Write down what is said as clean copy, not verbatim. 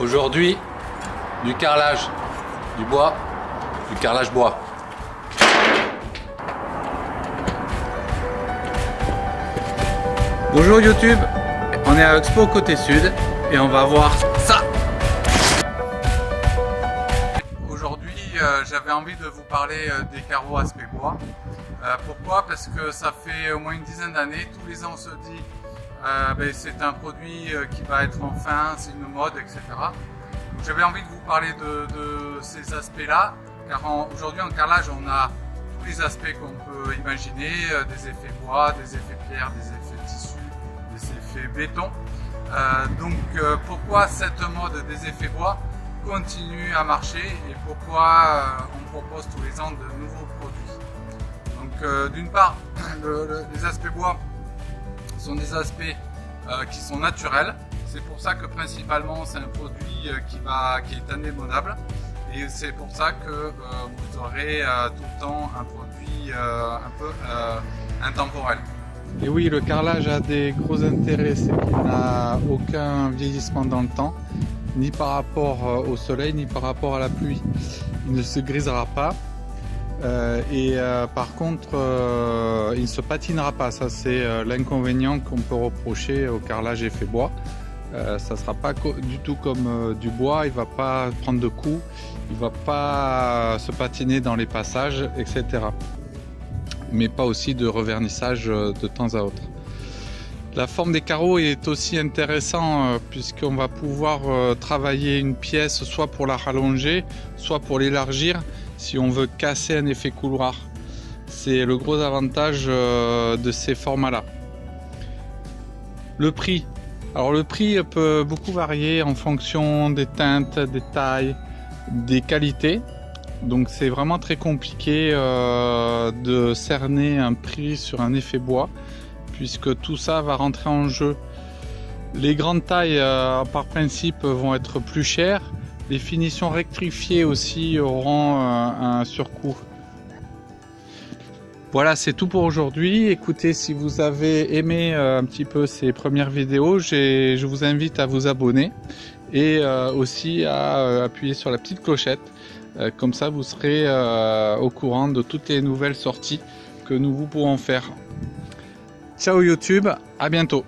Aujourd'hui, du carrelage, du bois, du carrelage bois. Bonjour YouTube, on est à Expo côté sud et on va voir ça. Aujourd'hui, j'avais envie de vous parler des carreaux aspect bois. Pourquoi? Parce que ça fait au moins une dizaine d'années, tous les ans on se dit c'est un produit qui va être enfin, c'est une mode, etc. J'avais envie de vous parler de ces aspects-là, car aujourd'hui en carrelage on a tous les aspects qu'on peut imaginer, des effets bois, des effets pierre, des effets tissu, des effets béton. Pourquoi cette mode des effets bois continue à marcher et pourquoi on propose tous les ans de nouveaux produits. Donc d'une part, les aspects bois sont des aspects qui sont naturels. C'est pour ça que principalement c'est un produit qui est indémodable et c'est pour ça que vous aurez tout le temps un produit un peu intemporel. Et oui, le carrelage a des gros intérêts, c'est qu'il n'a aucun vieillissement dans le temps, ni par rapport au soleil, ni par rapport à la pluie. Il ne se grisera pas. Par contre, il ne se patinera pas. Ça, c'est l'inconvénient qu'on peut reprocher au carrelage effet bois. Ça ne sera pas du tout comme du bois. Il ne va pas prendre de coups, il ne va pas se patiner dans les passages, etc. Mais pas aussi de revernissage de temps à autre. La forme des carreaux est aussi intéressante puisqu'on va pouvoir travailler une pièce soit pour la rallonger, soit pour l'élargir si on veut casser un effet couloir. C'est le gros avantage de ces formats-là. Le prix. Alors le prix peut beaucoup varier en fonction des teintes, des tailles, des qualités. Donc c'est vraiment très compliqué de cerner un prix sur un effet bois puisque tout ça va rentrer en jeu. Les grandes tailles par principe vont être plus chères. Les finitions rectifiées aussi auront un surcoût. Voilà, c'est tout pour aujourd'hui. Écoutez, si vous avez aimé un petit peu ces premières vidéos, je vous invite à vous abonner et aussi à appuyer sur la petite clochette. Comme ça, vous serez au courant de toutes les nouvelles sorties que nous vous pourrons faire. Ciao YouTube, à bientôt.